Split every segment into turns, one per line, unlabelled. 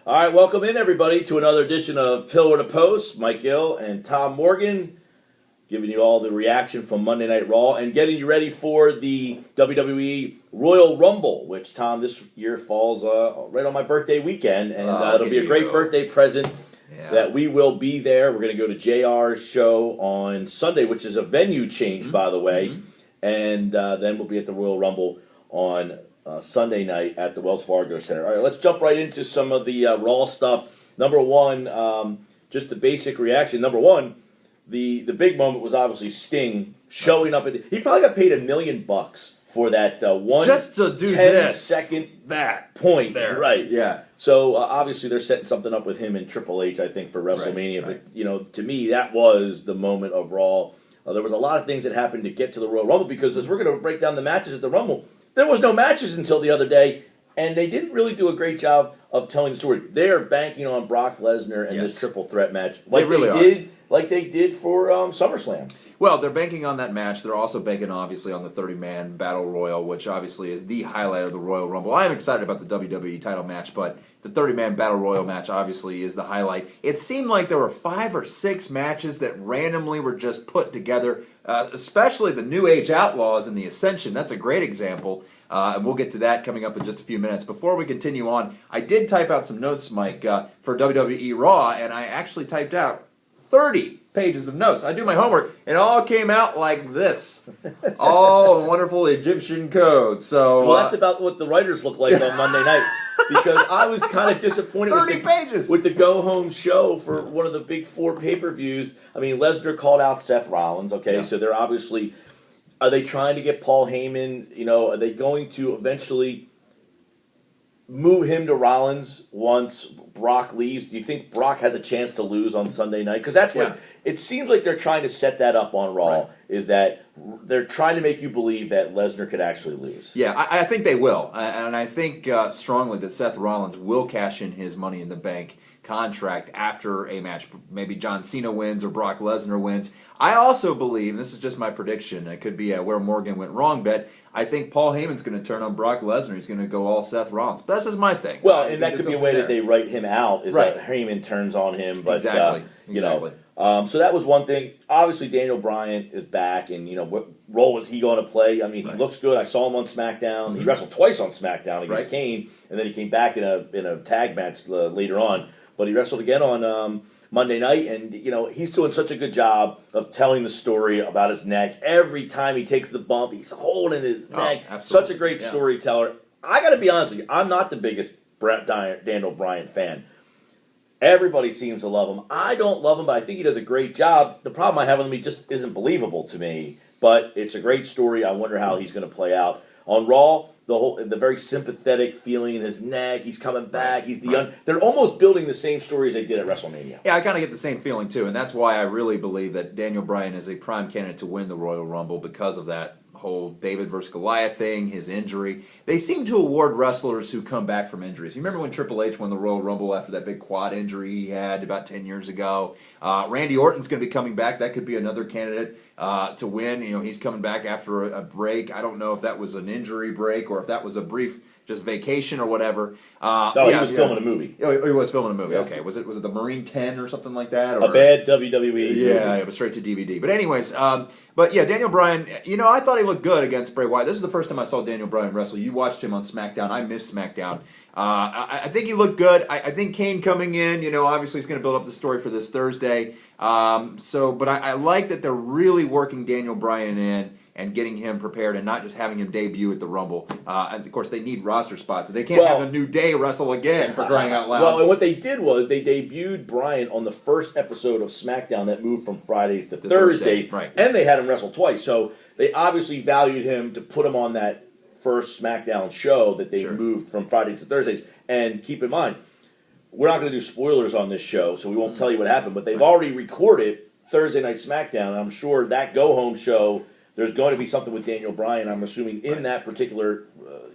All right, welcome in, everybody, to another edition of Pillar to Post. Mike Gill and Tom Morgan giving you all the reaction from Monday Night Raw and getting you ready for the WWE Royal Rumble, which, Tom, this year falls right on my birthday weekend, and it'll be a great birthday present that we will be there. We're going to go to JR's show on Sunday, which is a venue change, by the way, and then we'll be at the Royal Rumble on Sunday night at the Wells Fargo Center. All right, let's jump right into some of the Raw stuff. Number one, just the basic reaction. Number one, the big moment was obviously Sting showing up. He probably got paid $1 million for that one
just to do
10-second
that
point
there.
Right.
Yeah.
So obviously they're setting something up with him and Triple H, I think, for WrestleMania.
Right.
But to me, that was the moment of Raw. There was a lot of things that happened to get to the Royal Rumble because as we're going to break down the matches at the Rumble, there was no matches until the other day, and they didn't really do a great job of telling the story. They're banking on Brock Lesnar and this triple threat match, like they did for SummerSlam.
Well, they're banking on that match. They're also banking, obviously, on the 30-man Battle Royal, which obviously is the highlight of the Royal Rumble. I am excited about the WWE title match, but the 30-man Battle Royal match obviously is the highlight. It seemed like there were 5 or 6 matches that randomly were just put together, especially the New Age Outlaws and the Ascension. That's a great example, and we'll get to that coming up in just a few minutes. Before we continue on, I did type out some notes, Mike, for WWE Raw, and I actually typed out 30 pages of notes. I do my homework, and it all came out like this. All wonderful Egyptian code. So,
well, that's about what the writers look like on Monday night. Because I was kind of disappointed with the go-home show for one of the big 4 pay-per-views. I mean, Lesnar called out Seth Rollins, so they're obviously... Are they trying to get Paul Heyman? Are they going to eventually move him to Rollins once Brock leaves? Do you think Brock has a chance to lose on Sunday night? Because that's what it seems like they're trying to set that up on Raw, is that they're trying to make you believe that Lesnar could actually lose.
Yeah, I think they will. And I think strongly that Seth Rollins will cash in his Money in the Bank contract after a match. Maybe John Cena wins or Brock Lesnar wins. I also believe, and this is just my prediction, it could be where Morgan went wrong bet, I think Paul Heyman's going to turn on Brock Lesnar. He's going to go all Seth Rollins. But that's just my thing.
Well, and that could be a way that they write him out, is that Heyman turns on him. But,
exactly.
So that was one thing. Obviously, Daniel Bryan is back, and what role is he going to play? I mean, he looks good. I saw him on SmackDown. He wrestled twice on SmackDown against Kane, and then he came back in a tag match later on. But he wrestled again on Monday night, and he's doing such a good job of telling the story about his neck. Every time he takes the bump, he's holding his neck.
Absolutely.
Such a great storyteller. I got to be honest with you, I'm not the biggest Daniel Bryan fan. Everybody seems to love him. I don't love him, but I think he does a great job. The problem I have with him, he just isn't believable to me. But it's a great story. I wonder how he's going to play out. On Raw, the very sympathetic feeling in his neck. He's coming back. He's they're almost building the same story as they did at WrestleMania.
Yeah, I kind of get the same feeling too, and that's why I really believe that Daniel Bryan is a prime candidate to win the Royal Rumble because of that whole David versus Goliath thing, his injury. They seem to award wrestlers who come back from injuries. You remember when Triple H won the Royal Rumble after that big quad injury he had about 10 years ago? Randy Orton's going to be coming back. That could be another candidate to win. He's coming back after a break. I don't know if that was an injury break or if that was a brief just vacation or whatever.
He was filming a movie.
He was filming a movie. Yeah. Okay, was it the Marine 10 or something like that? Or?
A bad WWE.
Yeah, it was straight to DVD. But anyways, Daniel Bryan. I thought he looked good against Bray Wyatt. This is the first time I saw Daniel Bryan wrestle. You watched him on SmackDown. I missed SmackDown. I think he looked good. I think Kane coming in, obviously he's going to build up the story for this Thursday. But I like that they're really working Daniel Bryan in and getting him prepared and not just having him debut at the Rumble. And, of course, they need roster spots. They can't have a New Day wrestle again, for crying out loud.
Well, and what they did was they debuted Bryan on the first episode of SmackDown that moved from Fridays to Thursdays.
Right.
And they had him wrestle twice. So they obviously valued him to put him on that first SmackDown show that they moved from Fridays to Thursdays. And keep in mind, we're not going to do spoilers on this show, so we won't tell you what happened. But they've already recorded Thursday Night SmackDown, and I'm sure that go-home show, there's going to be something with Daniel Bryan, I'm assuming, in that particular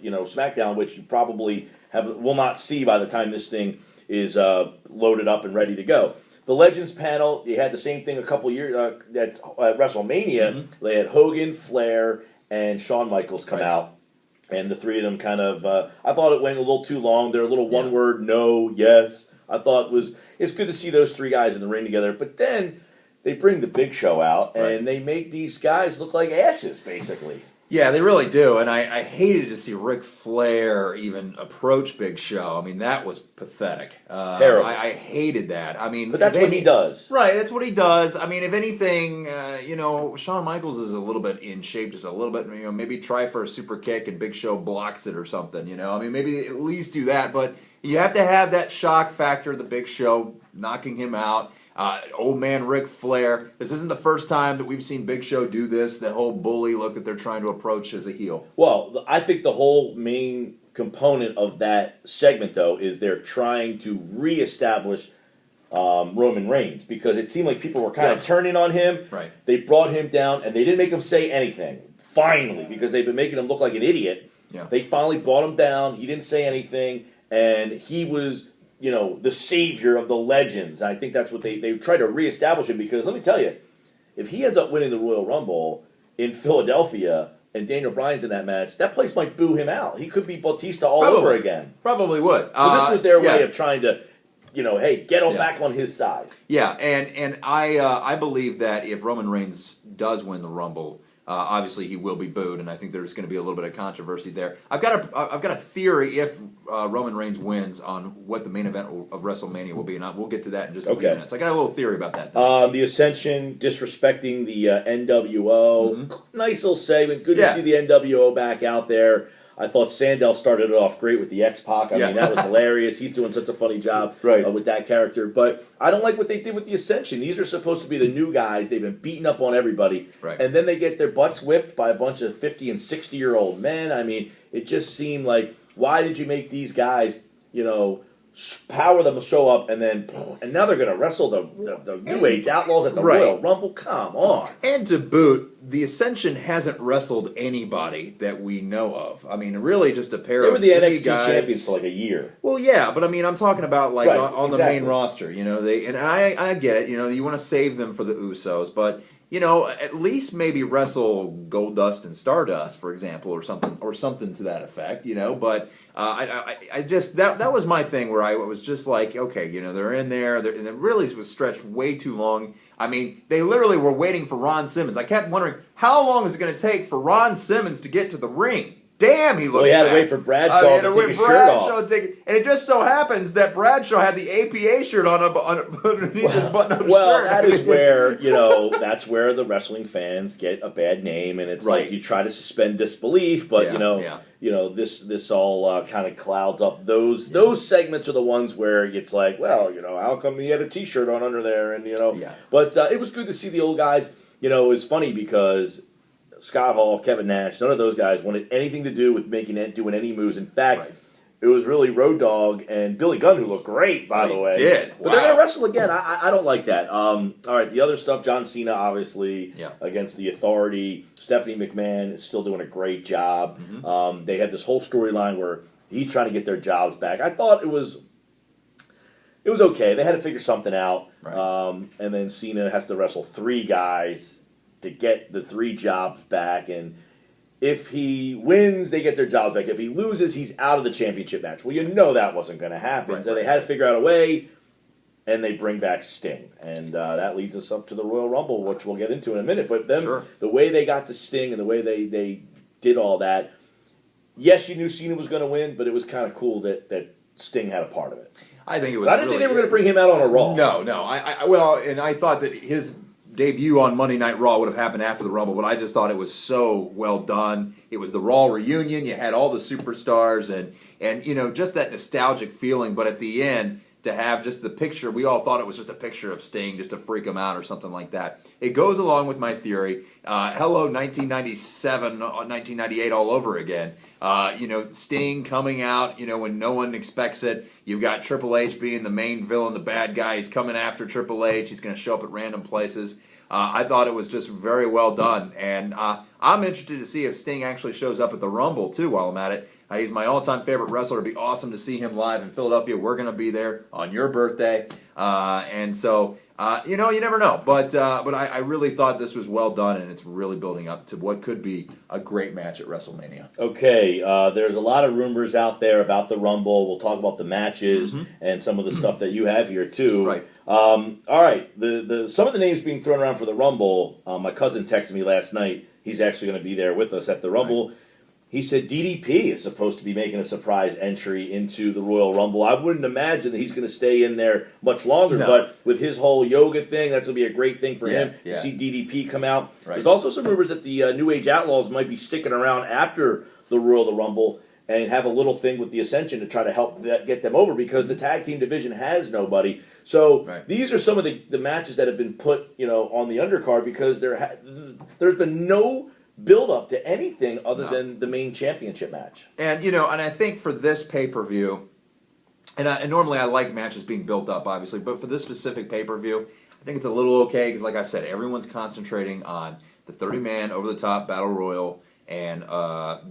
SmackDown, which you probably will not see by the time this thing is loaded up and ready to go. The Legends panel, they had the same thing a couple years at WrestleMania. They had Hogan, Flair, and Shawn Michaels come out. And the three of them kind of, I thought it went a little too long. They're a little one word, no, yes. I thought it's good to see those three guys in the ring together. But then they bring the Big Show out, and they make these guys look like asses, basically.
Yeah, they really do, and I hated to see Ric Flair even approach Big Show. I mean, that was pathetic.
Terrible.
I hated that. I mean,
but that's what he does.
Right, that's what he does. I mean, if anything, Shawn Michaels is a little bit in shape, just a little bit. Maybe try for a super kick and Big Show blocks it or something. I mean, maybe at least do that. But you have to have that shock factor, the Big Show knocking him out. Old man Ric Flair. This isn't the first time that we've seen Big Show do this, the whole bully look that they're trying to approach as a heel.
Well, I think the whole main component of that segment, though, is they're trying to reestablish Roman Reigns, because it seemed like people were kind of turning on him.
Right.
They brought him down, and they didn't make him say anything, finally, because they've been making him look like an idiot.
Yeah.
They finally brought him down. He didn't say anything, and he was the savior of the legends. I think that's what they try to reestablish him, because let me tell you, if he ends up winning the Royal Rumble in Philadelphia and Daniel Bryan's in that match, that place might boo him out. He could be Batista all over again.
Probably would.
So this was their way of trying to, hey, get him back on his side.
Yeah, and I believe that if Roman Reigns does win the Rumble, obviously he will be booed, and I think there's going to be a little bit of controversy there. I've got a theory if Roman Reigns wins on what the main event of WrestleMania will be, and we'll get to that in just a few minutes. I got a little theory about that.
The Ascension disrespecting the NWO. Mm-hmm. Nice little segment. Good to see the NWO back out there. I thought Sandel started it off great with the X-Pac. I mean, that was hilarious. He's doing such a funny job with that character. But I don't like what they did with the Ascension. These are supposed to be the new guys. They've been beating up on everybody.
Right.
And then they get their butts whipped by a bunch of 50 and 60-year-old men. I mean, it just seemed like, why did you make these guys, power them to show up, and now they're going to wrestle the New Age Outlaws at the Royal Rumble? Come on.
And to boot, the Ascension hasn't wrestled anybody that we know of. I mean, really just a pair of
They were the NXT
guys.
champions for like a year.
Well, yeah, but I mean, I'm talking about on the main roster. I get it. You want to save them for the Usos, but at least maybe wrestle Goldust and Stardust, for example, or something to that effect. But I just that was my thing, where I was just like, okay, they're in there, and it really was stretched way too long. I mean, they literally were waiting for Ron Simmons. I kept wondering, how long is it going to take for Ron Simmons to get to the ring? Damn, he looks.
Well, he had
fat.
to wait for Bradshaw to take his shirt off.
And it just so happens that Bradshaw had the APA shirt on underneath his button-up shirt.
Well, that is where that's where the wrestling fans get a bad name, and it's like you try to suspend disbelief, but this all kind of clouds up those. Those segments are the ones where it's like, well, how come he had a T-shirt on under there, and But it was good to see the old guys. It was funny because Scott Hall, Kevin Nash, none of those guys wanted anything to do with doing any moves. In fact, it was really Road Dogg and Billy Gunn, who looked great, by the way.
Did.
But they're going to wrestle again. I don't like that. All right, the other stuff, John Cena, obviously, against the Authority. Stephanie McMahon is still doing a great job. Mm-hmm. They had this whole storyline where he's trying to get their jobs back. I thought it was okay. They had to figure something out. Right. And then Cena has to wrestle three guys to get the three jobs back, and if he wins, they get their jobs back. If he loses, he's out of the championship match. Well, that wasn't going to happen, so they had to figure out a way, and they bring back Sting, and that leads us up to the Royal Rumble, which we'll get into in a minute. But then the way they got to Sting and the way they did all that, yes, you knew Cena was going to win, but it was kind of cool that Sting had a part of it.
I think it was.
I didn't think they were going to bring him out on a Raw.
No. I thought that his debut on Monday Night Raw would have happened after the Rumble, but I just thought it was so well done. It was the Raw reunion. You had all the superstars and just that nostalgic feeling. But at the end, to have just the picture, we all thought it was just a picture of Sting just to freak him out or something like that. It goes along with my theory. Hello, 1997, 1998 all over again. Sting coming out, when no one expects it. You've got Triple H being the main villain, the bad guy. He's coming after Triple H. He's going to show up at random places. I thought it was just very well done. And I'm interested to see if Sting actually shows up at the Rumble, too, while I'm at it. He's my all-time favorite wrestler. It'd be awesome to see him live in Philadelphia. We're going to be there on your birthday. And so, you never know. But I really thought this was well done, and it's really building up to what could be a great match at WrestleMania.
Okay, there's a lot of rumors out there about the Rumble. We'll talk about the matches and some of the stuff that you have here, too.
Right.
All right, some of the names being thrown around for the Rumble, my cousin texted me last night. He's actually going to be there with us at the Rumble. Right. He said DDP is supposed to be making a surprise entry into the Royal Rumble. I wouldn't imagine that he's going to stay in there much longer, but with his whole yoga thing, that's going to be a great thing for him to see DDP come out. Right. There's also some rumors that the New Age Outlaws might be sticking around after the Royal Rumble and have a little thing with the Ascension to try to help get them over because the tag team division has nobody. So these are some of the matches that have been put on the undercard because there's been no build up to anything other than the main championship match.
And and I think for this pay-per-view, and normally I like matches being built up, obviously, but for this specific pay-per-view, I think it's a little okay because, like I said, everyone's concentrating on the 30-man over-the-top Battle Royal, and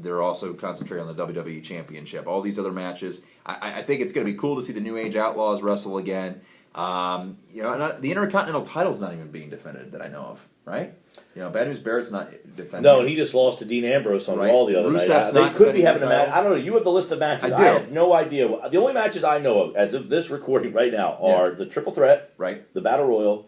they're also concentrating on the WWE Championship. All these other matches, I think it's going to be cool to see the New Age Outlaws wrestle again. And the Intercontinental title's not even being defended that I know of, right? Bad News Barrett's not defending.
No, and he just lost to Dean Ambrose on all the other nights. They could be having a match. I don't know. You have the list of matches. I have no idea. The only matches I know of, as of this recording right now, are the Triple Threat, the Battle Royal,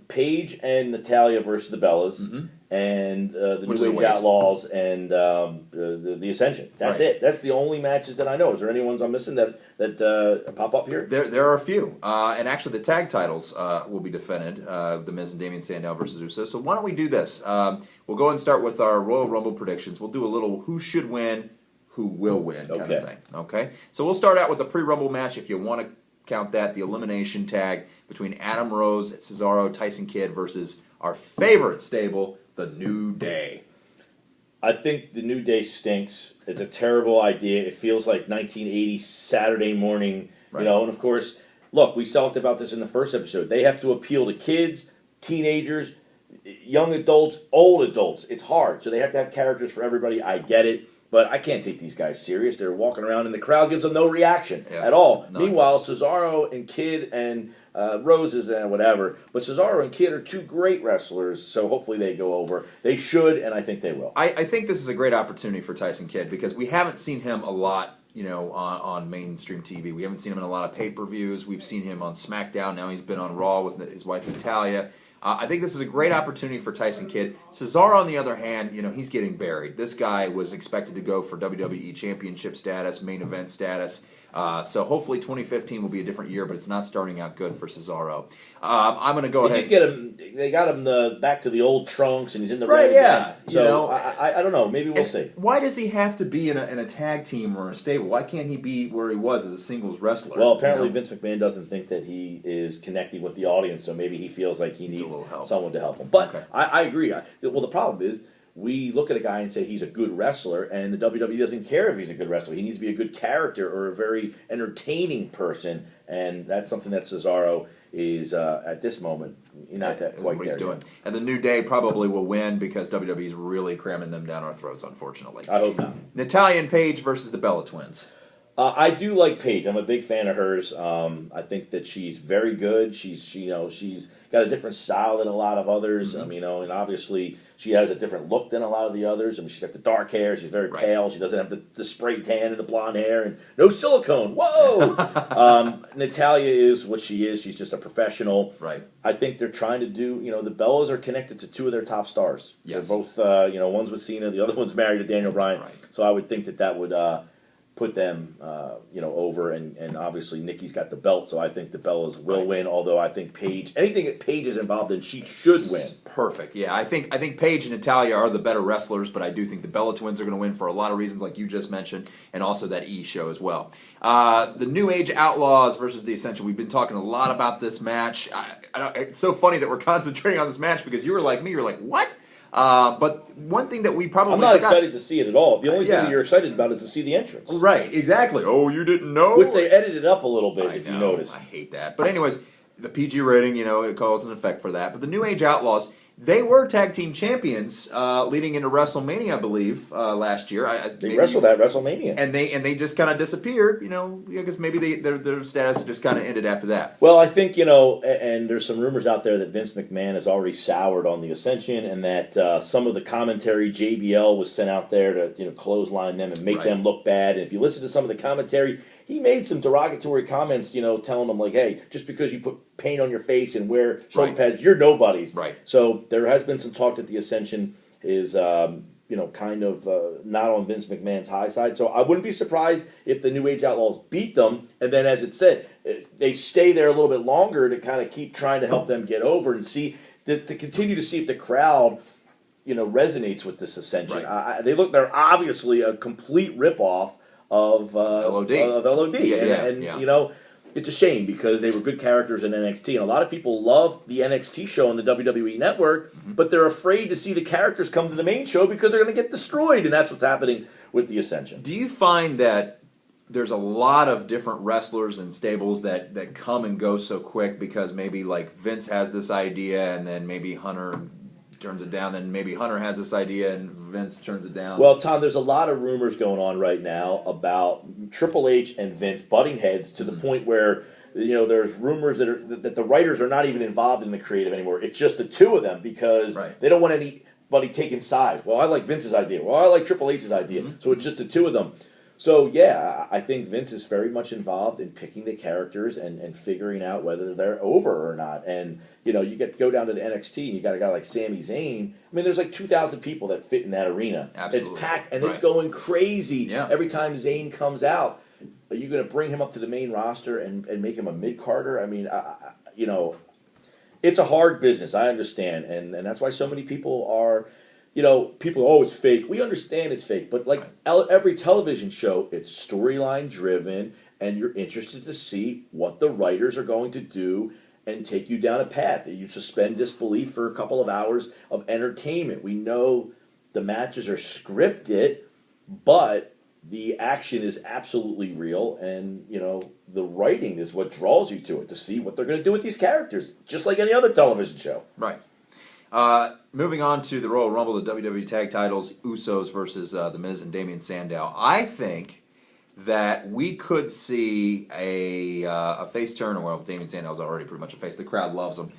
Paige and Natalya versus the Bellas, and the New Age Outlaws and the Ascension. That's it. That's the only matches that I know. Is there any ones I'm missing that pop up here?
There are a few. And actually the tag titles will be defended. The Miz and Damian Sandow versus Usos. So why don't we do this? We'll go and start with our Royal Rumble predictions. We'll do a little who should win, who will win kind of thing. Okay? So we'll start out with the pre-Rumble match if you want to count that, the elimination tag between Adam Rose, Cesaro, Tyson Kidd versus our favorite stable, the New Day.
I think the New Day stinks. It's a terrible idea. It feels like 1980 Saturday morning, and of course, look, we talked about this in the first episode. They have to appeal to kids, teenagers, young adults, old adults. It's hard, so they have to have characters for everybody. I get it. But I can't take these guys serious. They're walking around, and the crowd gives them no reaction at all. None. Meanwhile, Cesaro and Kidd and Roses and whatever. But Cesaro and Kidd are two great wrestlers, so hopefully they go over. They should, and I think they will.
I think this is a great opportunity for Tyson Kidd because we haven't seen him a lot, on mainstream TV. We haven't seen him in a lot of pay-per-views. We've seen him on SmackDown. Now he's been on Raw with his wife Natalya. I think this is a great opportunity for Tyson Kidd. Cesaro, on the other hand, he's getting buried. This guy was expected to go for WWE Championship status, main event status. So hopefully 2015 will be a different year, but it's not starting out good for Cesaro. I'm going to go ahead.
They got him back to the old trunks, and he's in the
red. Yeah.
So I don't know. Maybe we'll see.
Why does he have to be in a tag team or a stable? Why can't he be where he was as a singles wrestler?
Well, apparently Vince McMahon doesn't think that he is connecting with the audience, so maybe he feels like he needs someone to help him. But I agree. Well, the problem is, we look at a guy and say he's a good wrestler, and the WWE doesn't care if he's a good wrestler. He needs to be a good character or a very entertaining person, and that's something that Cesaro is, at this moment, not that quite
what he's doing. And the New Day probably will win because WWE is really cramming them down our throats, unfortunately.
I hope not.
Natalya and Paige versus the Bella Twins.
I do like Paige. I'm a big fan of hers. I think that she's very good. She's got a different style than a lot of others. And obviously she has a different look than a lot of the others. She's got the dark hair. She's very pale. She doesn't have the spray tan and the blonde hair and no silicone. Whoa! Natalya is what she is. She's just a professional.
Right.
I think they're trying to do. The Bellas are connected to two of their top stars.
Yes.
They're both. One's with Cena. The other one's married to Daniel Bryan.
Right.
So I would think that would. Put them, over, and obviously Nikki's got the belt, so I think the Bellas will win. Although I think anything that Paige is involved in, she should win.
Perfect. Yeah, I think Paige and Natalya are the better wrestlers, but I do think the Bella Twins are going to win for a lot of reasons, like you just mentioned, and also that E show as well. The New Age Outlaws versus the Ascension. We've been talking a lot about this match. It's so funny that we're concentrating on this match because you were like me. You're like, what? But one thing that we probably
I'm not excited to see it at all. The only thing that you're excited about is to see the entrance.
Right, exactly. Oh, you didn't know?
Which they edited up a little bit, if you notice.
I hate that. But anyways, the PG rating, it causes an effect for that. But the New Age Outlaws, They were tag team champions leading into WrestleMania, I believe, last year.
They wrestled at WrestleMania,
and they just kind of disappeared. Because maybe their status just kind of ended after that.
Well, I think and there's some rumors out there that Vince McMahon has already soured on the Ascension, and that some of the commentary, JBL was sent out there to clothesline them and make them look bad. And if you listen to some of the commentary, he made some derogatory comments, telling them like, "Hey, just because you put paint on your face and wear shoulder pads, you're nobodies."
Right.
So there has been some talk that the Ascension is, kind of not on Vince McMahon's high side. So I wouldn't be surprised if the New Age Outlaws beat them, and then, as it said, they stay there a little bit longer to kind of keep trying to help them get over and see to continue to see if the crowd, resonates with this Ascension.
Right.
They're obviously a complete ripoff of
LOD.
Of LOD,
Yeah.
It's a shame because they were good characters in NXT, and a lot of people love the NXT show on the WWE Network, but they're afraid to see the characters come to the main show because they're going to get destroyed, and that's what's happening with the Ascension.
Do you find that there's a lot of different wrestlers and stables that come and go so quick because maybe like Vince has this idea and then maybe Hunter turns it down, then maybe Hunter has this idea and Vince turns it down?
Well, Tom, there's a lot of rumors going on right now about Triple H and Vince butting heads to the point where there's rumors that the writers are not even involved in the creative anymore. It's just the two of them because they don't want anybody taking sides. Well, I like Vince's idea. Well, I like Triple H's idea. So it's just the two of them. So, yeah, I think Vince is very much involved in picking the characters and figuring out whether they're over or not. And, you go down to the NXT and you got a guy like Sami Zayn. I mean, there's like 2,000 people that fit in that arena.
Absolutely.
It's packed and it's going crazy every time Zayn comes out. Are you going to bring him up to the main roster and make him a mid-carder? I mean, it's a hard business. I understand. And that's why so many people are... people, it's fake. We understand it's fake, but like every television show, it's storyline driven, and you're interested to see what the writers are going to do and take you down a path. You suspend disbelief for a couple of hours of entertainment. We know the matches are scripted, but the action is absolutely real, and the writing is what draws you to it, to see what they're going to do with these characters, just like any other television show.
Right. Moving on to the Royal Rumble, the WWE Tag Titles, Usos versus The Miz and Damian Sandow. I think that we could see a face turn. Well, Damian Sandow's already pretty much a face. The crowd loves him.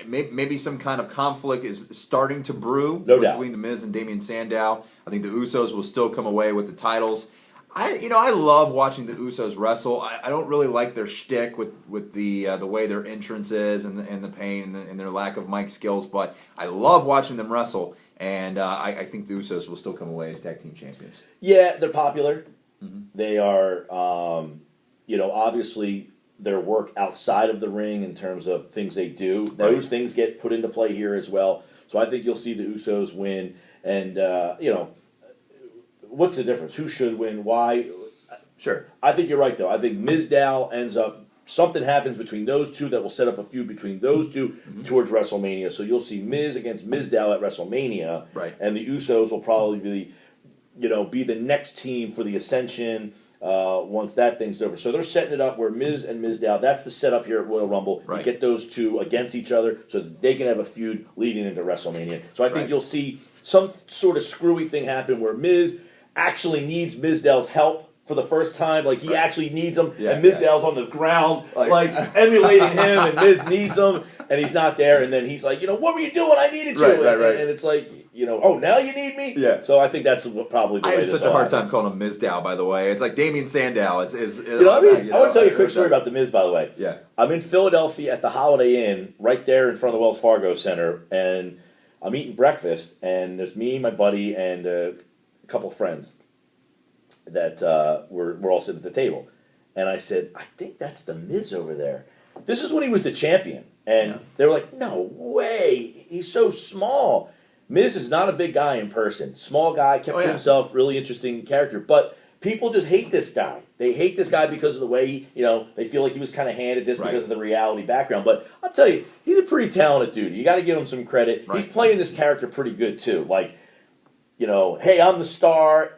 Maybe some kind of conflict is starting to brew between The Miz and Damian Sandow. I think the Usos will still come away with the titles. I love watching the Usos wrestle. I don't really like their shtick with the way their entrance is and the pain and their lack of mic skills, but I love watching them wrestle, and I think the Usos will still come away as tag team champions.
Yeah, they're popular. Mm-hmm. They are, obviously their work outside of the ring in terms of things they do. Those things get put into play here as well. So I think you'll see the Usos win, and what's the difference? Who should win? Why?
Sure.
I think you're right, though. I think Mizdow ends up... Something happens between those two that will set up a feud between those two towards WrestleMania. So you'll see Miz against Mizdow at WrestleMania.
Right.
And the Usos will probably be the next team for the Ascension once that thing's over. So they're setting it up where Miz and Mizdow, that's the setup here at Royal Rumble.
Right.
You get those two against each other so that they can have a feud leading into WrestleMania. So I think you'll see some sort of screwy thing happen where Miz actually needs Mizdow's help for the first time. Like, he actually needs him, and Mizdow's on the ground, like emulating him, and Miz needs him, and he's not there, and then he's like, what were you doing? I needed you.
Right.
And it's like, oh, now you need me?
Yeah.
So I think that's probably the way
I have
this
such a hard
happens.
time calling him Mizdow, by the way. It's like Damian Sandow is
I want to tell you a quick story about the Miz, by the way.
Yeah.
I'm in Philadelphia at the Holiday Inn, right there in front of the Wells Fargo Center, and I'm eating breakfast, and there's me, my buddy, and a couple of friends that we're all sitting at the table. And I said, I think that's the Miz over there. This is when he was the champion. And they were like, no way. He's so small. Miz is not a big guy in person. Small guy, kept to himself, really interesting character. But people just hate this guy. They hate this guy because of the way, they feel like he was kind of handed this because of the reality background. But I'll tell you, he's a pretty talented dude. You got to give him some credit. Right. He's playing this character pretty good, too. Like, hey, I'm the star.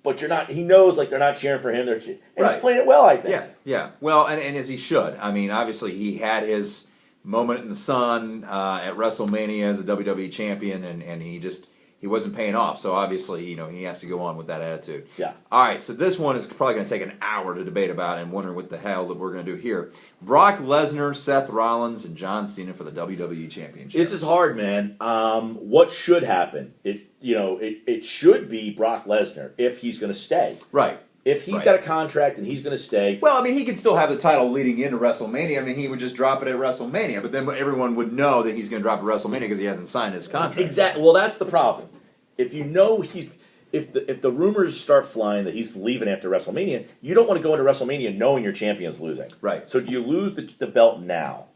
But you're not. He knows, like, they're not cheering for him. They're he's playing it well, I think.
Yeah. Well, and as he should. I mean, obviously, he had his moment in the sun at WrestleMania as a WWE champion, and he wasn't paying off. So obviously, he has to go on with that attitude.
Yeah.
All right, so this one is probably going to take an hour to debate about and wondering what the hell that we're going to do here. Brock Lesnar, Seth Rollins, and John Cena for the WWE Championship.
This is hard, man. What should happen? It should be Brock Lesnar if he's going to stay.
Right.
If he's got a contract and he's going to stay.
Well, I mean, he could still have the title leading into WrestleMania. I mean, he would just drop it at WrestleMania, but then everyone would know that he's going to drop at WrestleMania because he hasn't signed his contract.
Exactly. Well, that's the problem. If you know if the rumors start flying that he's leaving after WrestleMania, you don't want to go into WrestleMania knowing your champion's losing.
Right.
So do you lose the belt now?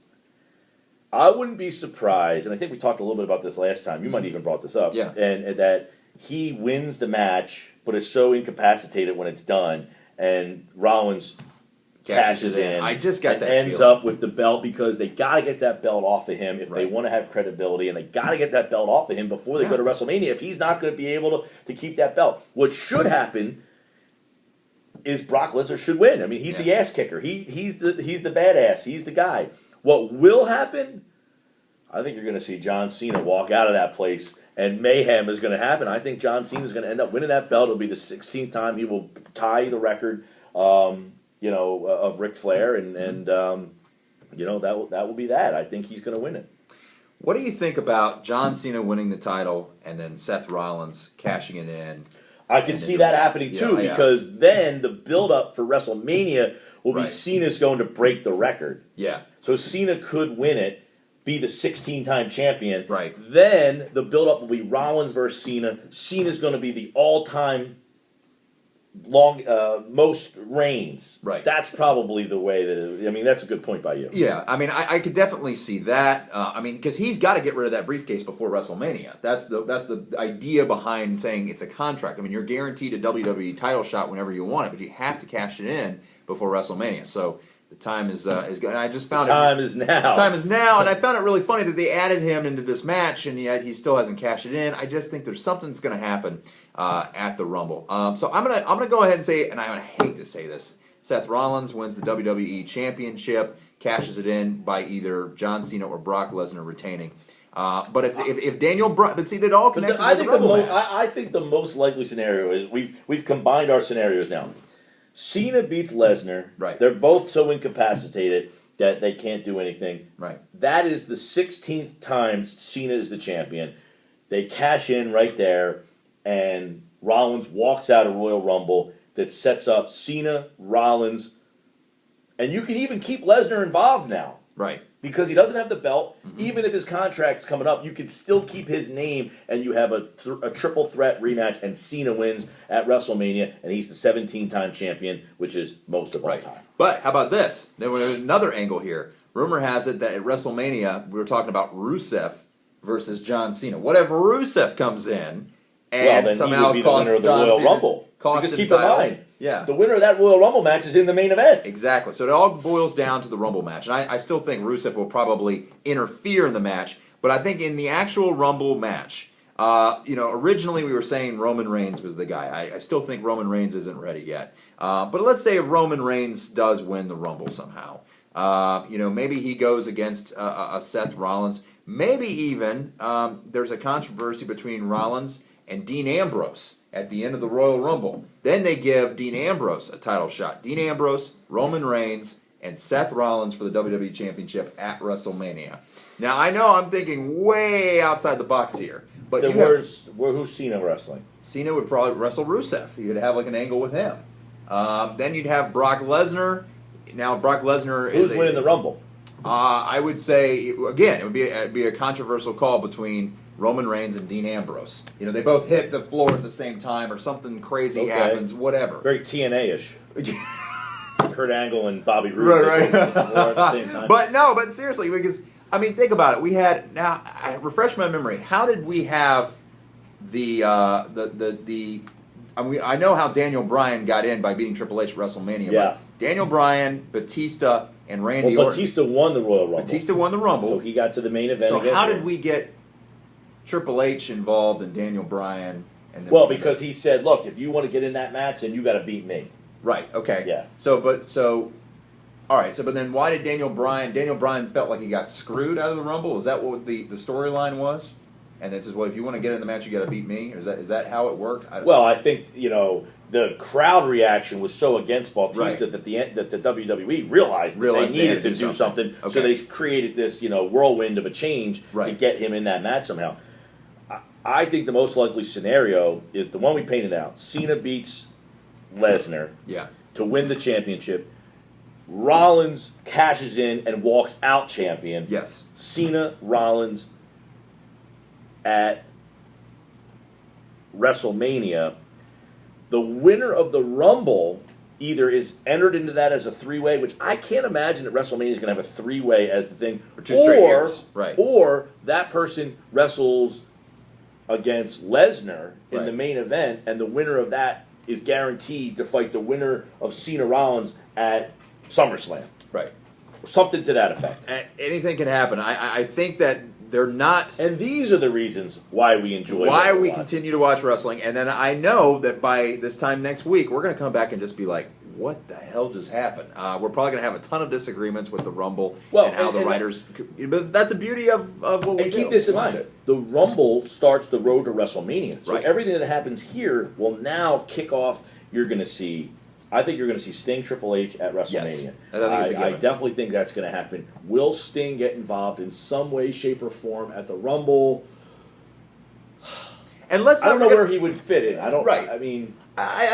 I wouldn't be surprised, and I think we talked a little bit about this last time. You might even brought this up.
Yeah.
And that he wins the match, but is so incapacitated when it's done, and Rollins cashes in.
I just got that
ends
feeling.
up with the belt because they got to get that belt off of him if they want to have credibility, and they got to get that belt off of him before they go to WrestleMania. If he's not going to be able to keep that belt, what should happen is Brock Lesnar should win. I mean, he's the ass kicker. He's the badass. He's the guy. What will happen? I think you're going to see John Cena walk out of that place, and mayhem is going to happen. I think John Cena is going to end up winning that belt. It'll be the 16th time he will tie the record, of Ric Flair, and that will be that. I think he's going to win it.
What do you think about John Cena winning the title and then Seth Rollins cashing it in?
I can see that happening too, because then the build-up for WrestleMania will be Cena's going to break the record.
Yeah.
So Cena could win it, be the 16-time champion.
Right.
Then the build-up will be Rollins versus Cena. Cena's going to be the all-time most reigns.
Right.
That's probably the way that. I mean, that's a good point by you.
Yeah. I mean, I could definitely see that. Because he's got to get rid of that briefcase before WrestleMania. That's the idea behind saying it's a contract. I mean, you're guaranteed a WWE title shot whenever you want it, but you have to cash it in before WrestleMania. So the time is good. And I just found
time is now.
Time is now, and I found it really funny that they added him into this match, and yet he still hasn't cashed it in. I just think there's something that's going to happen at the Rumble. So I'm gonna go ahead and say, and I hate to say this, Seth Rollins wins the WWE Championship, cashes it in by either John Cena or Brock Lesnar retaining. But if Daniel Bryan, but see, that all connects to the Rumble match.
I think the most likely scenario is we've combined our scenarios now. Cena beats Lesnar.
Right.
They're both so incapacitated that they can't do anything.
Right.
That is the 16th time Cena is the champion. They cash in right there, and Rollins walks out of Royal Rumble. That sets up Cena, Rollins, and you can even keep Lesnar involved now.
Right.
Because he doesn't have the belt, even if his contract's coming up, you can still keep his name, and you have a triple threat rematch, and Cena wins at WrestleMania, and he's the 17-time champion, which is most of all time.
But how about this? There was another angle here. Rumor has it that at WrestleMania, we were talking about Rusev versus John Cena. What if Rusev comes in and
then
somehow
he would be the winner of the
John
Royal
Cena,
Rumble? Because keep in mind,
yeah,
the winner of that Royal Rumble match is in the main event.
Exactly. So it all boils down to the Rumble match. And I still think Rusev will probably interfere in the match. But I think in the actual Rumble match, originally we were saying Roman Reigns was the guy. I still think Roman Reigns isn't ready yet. But let's say if Roman Reigns does win the Rumble somehow. Maybe he goes against a Seth Rollins. Maybe even there's a controversy between Rollins and Dean Ambrose at the end of the Royal Rumble. Then they give Dean Ambrose a title shot. Dean Ambrose, Roman Reigns, and Seth Rollins for the WWE Championship at WrestleMania. Now, I know I'm thinking way outside the box here. But
who's Cena wrestling?
Cena would probably wrestle Rusev. You'd have like an angle with him. Then you'd have Brock Lesnar. Now, Brock Lesnar
Who's winning the Rumble?
I would say, again, it would be a controversial call between Roman Reigns and Dean Ambrose. They both hit the floor at the same time, or something crazy happens, whatever.
Very TNA-ish. Kurt Angle and Bobby Roode
right.
hit the floor at the same time.
But seriously, because think about it. I refresh my memory. How did we have I know how Daniel Bryan got in by beating Triple H at WrestleMania.
Yeah.
But Daniel Bryan, Batista, and Randy Orton.
Batista won the Royal Rumble.
Batista won the Rumble.
So he got to the main event.
So how did we get Triple H involved and Daniel Bryan?
Because he said, look, if you want to get in that match, then you got to beat me.
Right. Okay.
Yeah.
So All right, so but then why did Daniel Bryan felt like he got screwed out of the Rumble? Is that what the storyline was? And it says, well, if you want to get in the match, you got to beat me. Or is that how it worked?
I think the crowd reaction was so against Bautista that the WWE realized they needed to do something. Okay. So they created this whirlwind of a change to get him in that match somehow. I think the most likely scenario is the one we painted out. Cena beats Lesnar to win the championship. Rollins cashes in and walks out champion.
Yes.
Cena, Rollins at WrestleMania. The winner of the Rumble either is entered into that as a three-way, which I can't imagine that WrestleMania is going to have a three-way as the thing.
For 2 straight years. Right.
Or that person wrestles against Lesnar in the main event, and the winner of that is guaranteed to fight the winner of Cena Rollins at SummerSlam.
Right.
Something to that effect.
Anything can happen. I think that they're not...
And these are the reasons why we enjoy
why we continue to watch wrestling. And then I know that by this time next week, we're going to come back and just be like, what the hell just happened? We're probably going to have a ton of disagreements with the Rumble and how the writers... But that's the beauty of what we do.
And keep this in mind. The Rumble starts the road to WrestleMania. So everything that happens here will now kick off. I think you're going to see Sting Triple H at WrestleMania.
Yes.
I definitely think that's going to happen. Will Sting get involved in some way, shape, or form at the Rumble?
And I
don't know where he would fit in.
I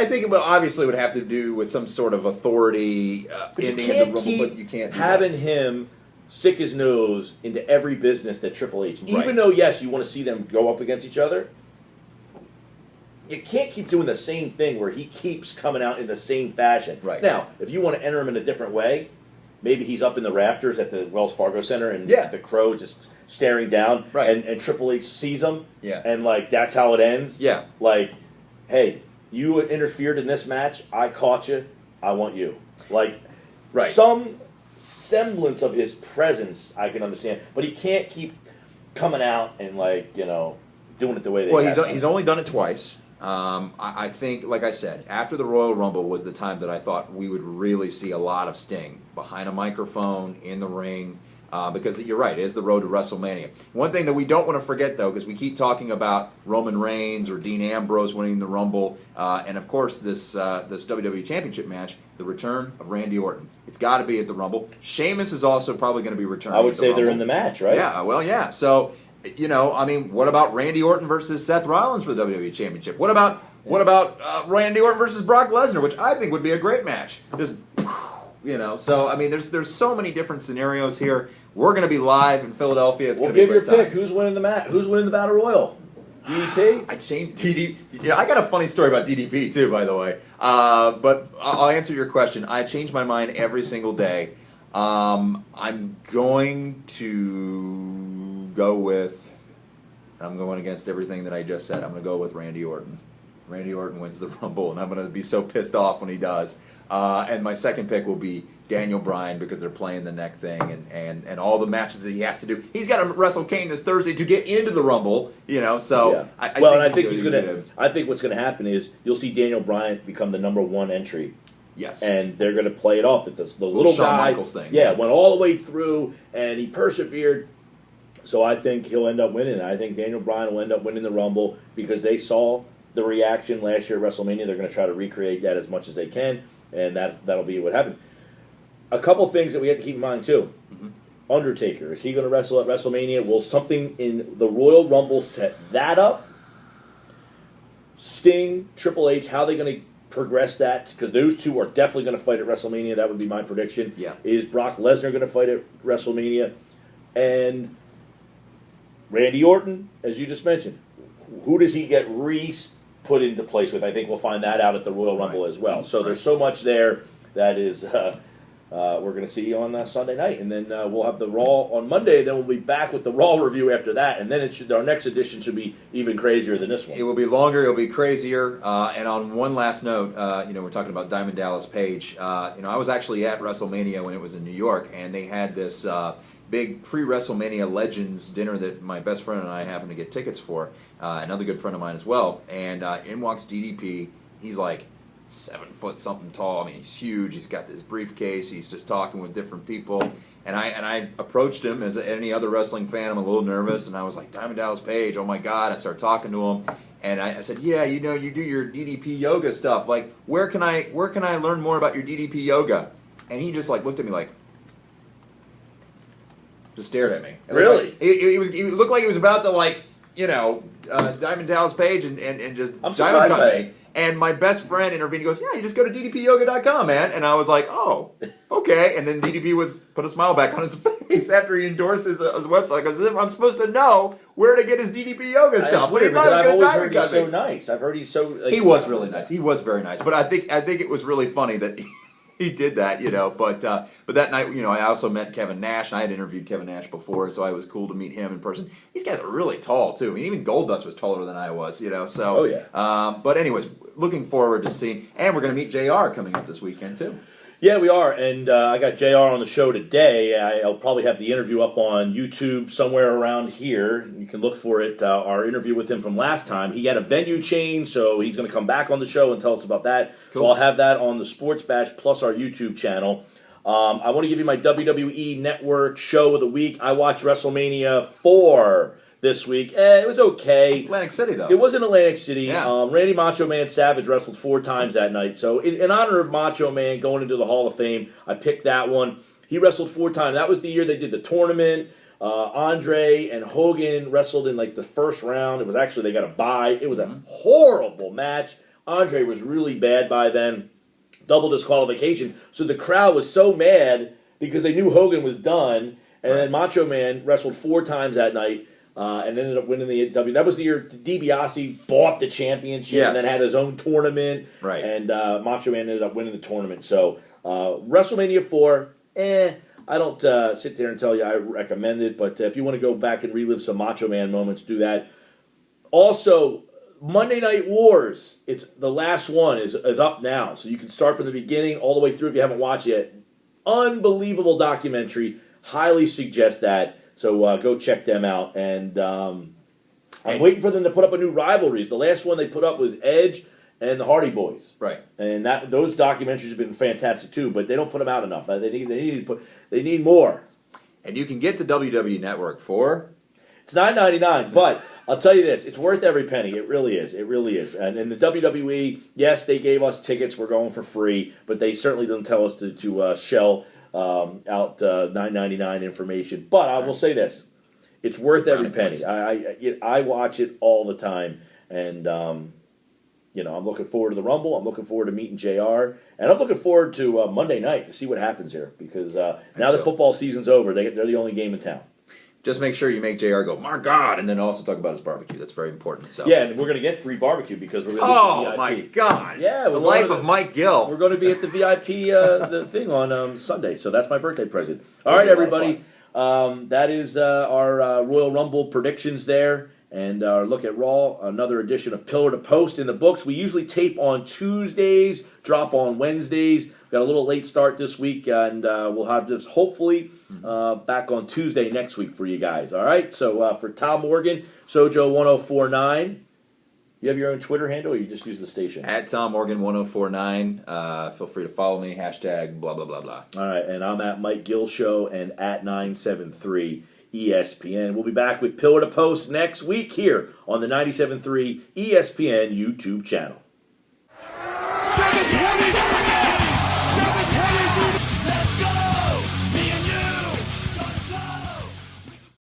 think it obviously would have to do with some sort of authority
but
ending
you can't
in the Rumble,
keep
but you can't
having him stick his nose into every business that Triple H. Even though, yes, you want to see them go up against each other, you can't keep doing the same thing where he keeps coming out in the same fashion.
Right.
Now, if you want to enter him in a different way, maybe he's up in the rafters at the Wells Fargo Center and the Crow just staring down, and Triple H sees him, and that's how it ends.
Yeah.
Hey, you interfered in this match. I caught you. I want you. Some semblance of his presence I can understand, but he can't keep coming out and doing it the way they.
Well, he's only done it twice. I think, like I said, after the Royal Rumble was the time that I thought we would really see a lot of Sting behind a microphone, in the ring, because you're right, it is the road to WrestleMania. One thing that we don't want to forget, though, because we keep talking about Roman Reigns or Dean Ambrose winning the Rumble, and of course this WWE Championship match, the return of Randy Orton. It's got to be at the Rumble. Sheamus is also probably going to be returning.
I would say they're in the match, right?
Yeah, well, yeah. So, what about Randy Orton versus Seth Rollins for the WWE Championship? What about Randy Orton versus Brock Lesnar, which I think would be a great match? So there's so many different scenarios here. We're going to be live in Philadelphia. It's going to be a great time.
Give your pick. Who's winning the match? Who's winning the Battle Royal? DDP?
I changed DDP. Yeah, I got a funny story about DDP too, by the way. But I'll answer your question. I change my mind every single day. I'm going to go with. I'm going against everything that I just said. I'm going to go with Randy Orton. Randy Orton wins the Rumble, and I'm going to be so pissed off when he does. And my second pick will be Daniel Bryan because they're playing the neck thing and all the matches that he has to do. He's got to wrestle Kane this Thursday to get into the Rumble, So
I think he's going to. I think what's going to happen is you'll see Daniel Bryan become the number one entry.
Yes.
And they're going to play it off that the little
Shawn
guy,
Michaels thing.
went all the way through and he persevered. So I think he'll end up winning. I think Daniel Bryan will end up winning the Rumble because they saw the reaction last year at WrestleMania. They're going to try to recreate that as much as they can, and that'll be what happened. A couple things that we have to keep in mind too. Mm-hmm. Undertaker, is he going to wrestle at WrestleMania? Will something in the Royal Rumble set that up? Sting, Triple H, how are they going to progress that? Because those two are definitely going to fight at WrestleMania. That would be my prediction.
Yeah.
Is Brock Lesnar going to fight at WrestleMania? And Randy Orton, as you just mentioned, who does he get put into place with? I think we'll find that out at the Royal Rumble as well. So there's so much there that is we're going to see on Sunday night. And then we'll have the Raw on Monday. Then we'll be back with the Raw review after that. And then our next edition should be even crazier than this one.
It will be longer. It will be crazier. And on one last note, we're talking about Diamond Dallas Page. I was actually at WrestleMania when it was in New York, and they had this big pre-WrestleMania Legends dinner that my best friend and I happened to get tickets for. Another good friend of mine as well. And in walks DDP. He's like, 7 foot something tall. I mean, he's huge. He's got this briefcase. He's just talking with different people. And I approached him as any other wrestling fan. I'm a little nervous, and I was like, Diamond Dallas Page, oh my God. I started talking to him, and I said, yeah, you know, you do your DDP yoga stuff. Like, where can I learn more about your DDP yoga? And he just like looked at me like, just stared at me. And
Really?
He looked like he was about to like, you know, Diamond Dallas Page and just
I'm
diamond
surprised
cut
by
me.
it.
And my best friend intervened. He goes, yeah, you just go to ddpyoga.com, man. And I was like, oh, okay. And then DDP put a smile back on his face after he endorsed his website. Because I'm supposed to know where to get his DDP yoga stuff.
Weird,
But he thought
I've
he was
always
going to
heard
diamond
he's
cut
so
me.
nice. I've heard he's so... Like,
He was really nice. He was very nice. But I think it was really funny that he did that, you know. But that night, you know, I also met Kevin Nash. I had interviewed Kevin Nash before, so it was cool to meet him in person. These guys are really tall too. I mean, even Goldust was taller than I was, you know. So,
oh yeah.
But anyways, looking forward to seeing, and we're going to meet JR coming up this weekend too.
Yeah, we are, and I got JR on the show today. I'll probably have the interview up on YouTube somewhere around here. You can look for it, our interview with him from last time. He had a venue change, so he's going to come back on the show and tell us about that. Cool. So I'll have that on the Sports Bash plus our YouTube channel. I want to give you my WWE Network show of the week. I watched WrestleMania 4 this week. It was okay.
Atlantic City, though.
It was in Atlantic City.
Yeah.
Randy Macho Man Savage wrestled 4 times that night. So in honor of Macho Man going into the Hall of Fame, I picked that one. He wrestled 4 times. That was the year they did the tournament. Andre and Hogan wrestled in like the first round. It was actually, they got a bye. It was a horrible match. Andre was really bad by then. Double disqualification. So the crowd was so mad because they knew Hogan was done. And then Macho Man wrestled 4 times that night. And ended up winning the W. That was the year DiBiase bought the championship and then had his own tournament.
Right.
And Macho Man ended up winning the tournament. So WrestleMania 4, I don't sit there and tell you I recommend it, but if you want to go back and relive some Macho Man moments, do that. Also, Monday Night Wars, it's the last one is up now, so you can start from the beginning all the way through if you haven't watched it. Unbelievable documentary. Highly suggest that. So go check them out. And I'm waiting for them to put up a new rivalries. The last one they put up was Edge and the Hardy Boys. Right. And those documentaries have been fantastic too, but they don't put them out enough. They need more.
And you can get the WWE Network for...
It's $9.99, but I'll tell you this, it's worth every penny. It really is. It really is. And in the WWE, yes, they gave us tickets. We're going for free, but they certainly didn't tell us to shell out $9.99 information. But I will say this, it's worth every penny. I watch it all the time, and I'm looking forward to the Rumble. I'm looking forward to meeting JR, and I'm looking forward to Monday night to see what happens here, because now the football season's over. They're the only game in town.
Just make sure you make JR go, my God, and then also talk about his barbecue. That's very important. So
yeah, and we're going to get free barbecue because we're going to
do
the VIP.
My God.
Yeah,
the life of Mike Gill.
We're going to be at the VIP the thing on Sunday, so that's my birthday present. All right, everybody. That is our Royal Rumble predictions there, and our look at Raw. Another edition of Pillar to Post in the books. We usually tape on Tuesdays, drop on Wednesdays. Got a little late start this week, and we'll have this hopefully back on Tuesday next week for you guys. All right. So for Tom Morgan, Sojo1049. You have your own Twitter handle, or you just use the station?
At Tom Morgan 1049. Feel free to follow me. Hashtag blah blah blah blah.
All right, and I'm at Mike Gill Show and at 973 ESPN. We'll be back with Pillar to Post next week here on the 97.3 ESPN YouTube channel.
720.